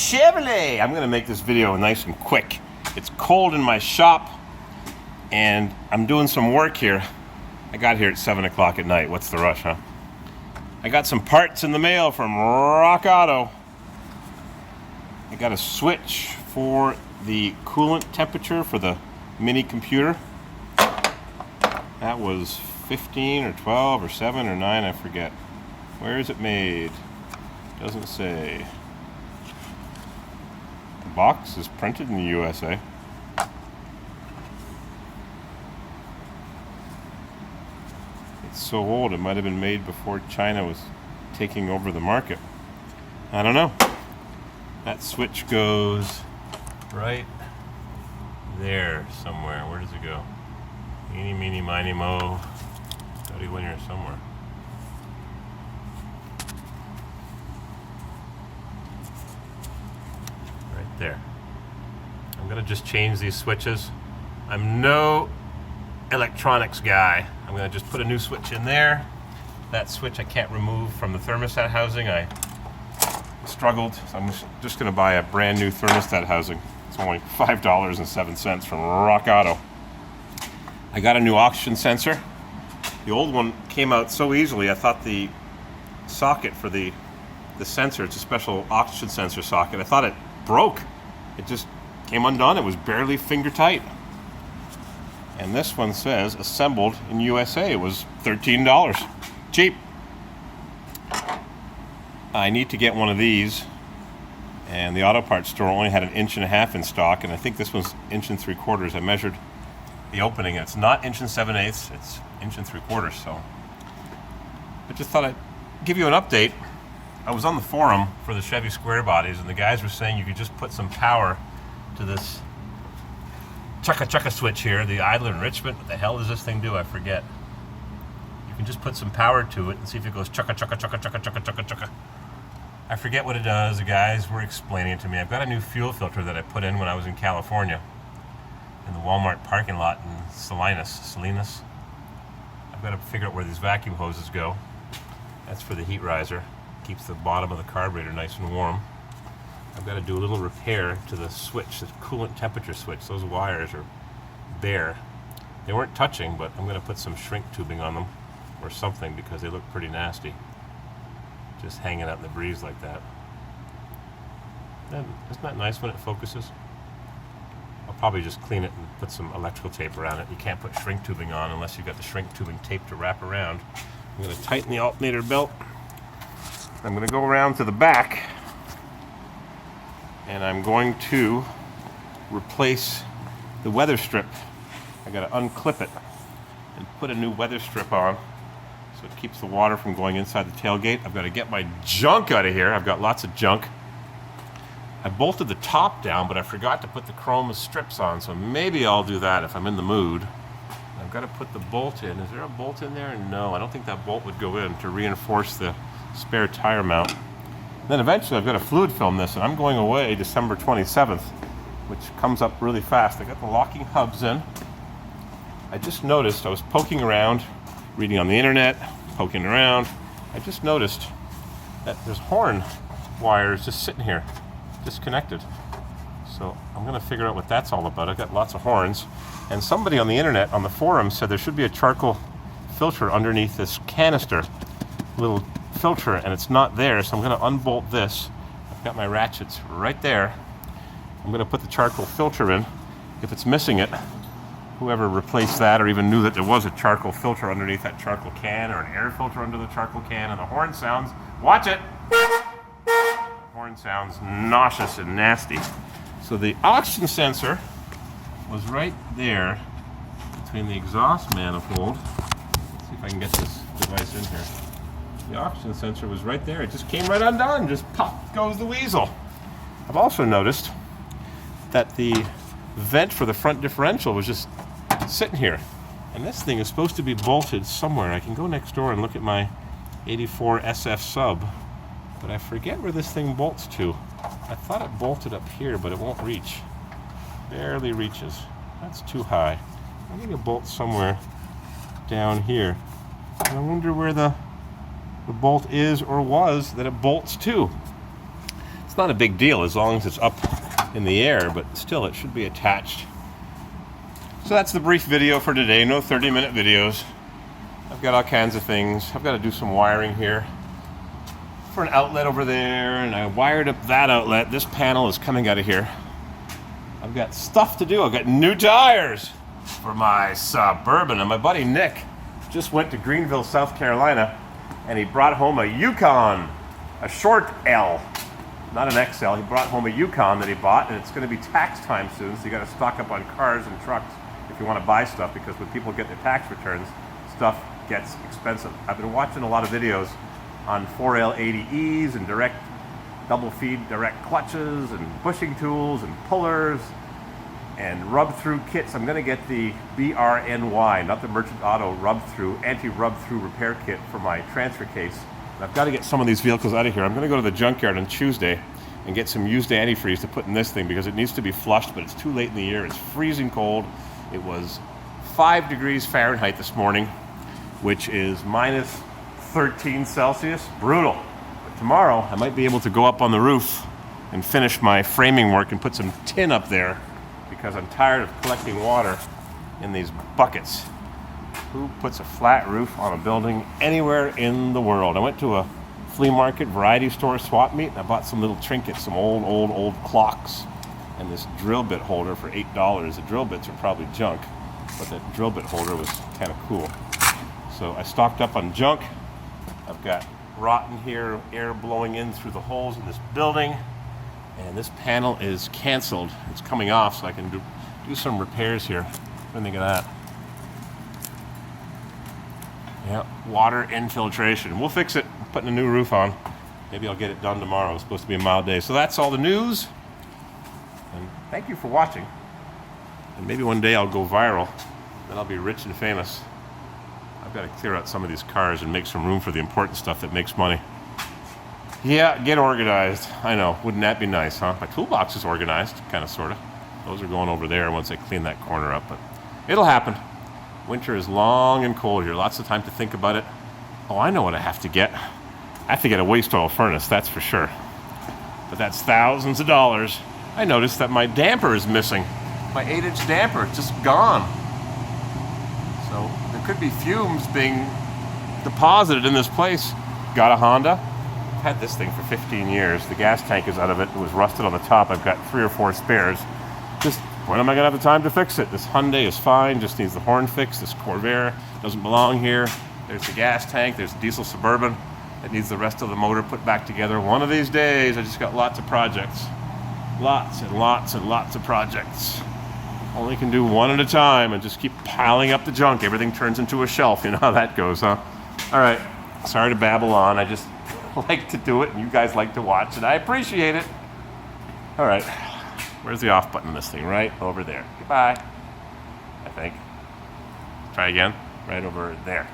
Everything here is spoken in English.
Chevrolet. I'm gonna make this video nice and quick. It's cold in my shop and I'm doing some work here. I got here at 7 o'clock at night. What's the rush, huh? I got some parts in the mail from Rock Auto. I got a switch for the coolant temperature for the mini computer. That was 15 or 12 or 7 or 9, I forget. Where is it made? Doesn't say. The box is printed in the USA. It's so old, it might have been made before China was taking over the market. I don't know. That switch goes right there somewhere. Where does it go? Eeny, meeny, miny, mo. Gotta go in here somewhere. Right there. I'm gonna just change these switches. I'm no electronics guy. I'm gonna just put a new switch in there. That switch I can't remove from the thermostat housing. I struggled, so I'm just gonna buy a brand new thermostat housing. It's only $5.07 from Rock Auto. I got a new oxygen sensor. The old one came out so easily, I thought the socket for the sensor, it's a special oxygen sensor socket, I thought it broke. It just came undone. It was barely finger tight. And this one says assembled in USA. It was $13. Cheap. I need to get one of these, and the auto parts store only had 1.5 inches in stock, and I think this one's 1 3/4. I measured the opening, and it's not 1 7/8, it's 1 3/4. So I just thought I'd give you an update. I was on the forum for the Chevy Square Bodies, and the guys were saying you could just put some power to this chukka switch here, the idler enrichment. What the hell does this thing do? I forget. You can just put some power to it and see if it goes chukka. I forget what it does. The guys were explaining it to me. I've got a new fuel filter that I put in when I was in California in the Walmart parking lot in Salinas. I've got to figure out where these vacuum hoses go. That's for the heat riser. Keeps the bottom of the carburetor nice and warm. I've got to do a little repair to the switch, the coolant temperature switch. Those wires are bare. They weren't touching, but I'm going to put some shrink tubing on them or something because they look pretty nasty. Just hanging out in the breeze like that. Isn't that nice when it focuses? I'll probably just clean it and put some electrical tape around it. You can't put shrink tubing on unless you've got the shrink tubing tape to wrap around. I'm going to tighten the alternator belt. I'm going to go around to the back, and I'm going to replace the weather strip. I got to unclip it and put a new weather strip on so it keeps the water from going inside the tailgate. I've got to get my junk out of here. I've got lots of junk. I bolted the top down, but I forgot to put the chrome strips on, so maybe I'll do that if I'm in the mood. I've got to put the bolt in. Is there a bolt in there? No, I don't think that bolt would go in to reinforce the spare tire mount. Then eventually I've got to fluid film this, and I'm going away December 27th, which comes up really fast. I got the locking hubs in. I just noticed, I was poking around, reading on the internet, poking around. I just noticed that there's horn wires just sitting here, disconnected. So I'm going to figure out what that's all about. I've got lots of horns. And somebody on the internet, on the forum, said there should be a charcoal filter underneath this canister, little filter, and it's not there, so I'm going to unbolt this. I've got my ratchets right there. I'm going to put the charcoal filter in. If it's missing it, whoever replaced that or even knew that there was a charcoal filter underneath that charcoal can or an air filter under the charcoal can, and the horn sounds, watch it! The horn sounds nauseous and nasty. So the oxygen sensor was right there between the exhaust manifold. Let's see if I can get this device in here. The oxygen sensor was right there. It just came right undone. Just pop goes the weasel. I've also noticed that the vent for the front differential was just sitting here. And this thing is supposed to be bolted somewhere. I can go next door and look at my 84 SF sub, but I forget where this thing bolts to. I thought it bolted up here, but it won't reach. Barely reaches. That's too high. I think it bolts somewhere down here. And I wonder where the bolt is or was that it bolts to. It's not a big deal as long as it's up in the air, but still it should be attached. So that's the brief video for today. No 30-minute videos. I've got all kinds of things. I've got to do some wiring here for an outlet over there, and I wired up that outlet. This panel is coming out of here. I've got stuff to do. I've got new tires for my Suburban, and my buddy Nick just went to Greenville, South Carolina, and he brought home a Yukon, a short L, not an XL. He brought home a Yukon that he bought, and it's going to be tax time soon, so you got to stock up on cars and trucks if you want to buy stuff, because when people get their tax returns, stuff gets expensive. I've been watching a lot of videos on 4L80Es and direct double feed direct clutches and bushing tools and pullers and rub through kits. I'm going to get the BRNY, not the Merchant Auto rub through, anti-rub through repair kit for my transfer case. And I've got to get some of these vehicles out of here. I'm going to go to the junkyard on Tuesday and get some used antifreeze to put in this thing because it needs to be flushed, but it's too late in the year. It's freezing cold. It was 5 degrees Fahrenheit this morning, which is minus 13 Celsius. Brutal. But tomorrow I might be able to go up on the roof and finish my framing work and put some tin up there because I'm tired of collecting water in these buckets. Who puts a flat roof on a building anywhere in the world? I went to a flea market, variety store, swap meet, and I bought some little trinkets, some old clocks, and this drill bit holder for $8. The drill bits are probably junk, but that drill bit holder was kind of cool. So I stocked up on junk. I've got rotten here, air blowing in through the holes in this building, and this panel is canceled. It's coming off, so I can do some repairs here. What do you think of that? Yeah, water infiltration. We'll fix it. I'm putting a new roof on. Maybe I'll get it done tomorrow. It's supposed to be a mild day. So that's all the news. And thank you for watching. And maybe one day I'll go viral. Then I'll be rich and famous. I've got to clear out some of these cars and make some room for the important stuff that makes money. Yeah, get organized. I know. Wouldn't that be nice, huh? My toolbox is organized, kind of, sort of. Those are going over there once I clean that corner up, but it'll happen. Winter is long and cold here. Lots of time to think about it. Oh, I know what I have to get. I have to get a waste oil furnace, that's for sure. But that's thousands of dollars. I noticed that my damper is missing. My 8-inch damper, it's just gone. So there could be fumes being deposited in this place. Got a Honda. I've had this thing for 15 years. The gas tank is out of it. It was rusted on the top. I've got 3 or 4 spares. Just when am I going to have the time to fix it? This Hyundai is fine, just needs the horn fixed. This Corvair doesn't belong here. There's the gas tank. There's the diesel Suburban. It needs the rest of the motor put back together. One of these days, I just got lots of projects. Lots and lots and lots of projects. Only can do one at a time and just keep piling up the junk. Everything turns into a shelf. You know how that goes, huh? All right. Sorry to babble on. I just like to do it, and you guys like to watch, and I appreciate it. All right. Where's the off button on this thing? Right over there. Goodbye. I think. Try again. Right over there.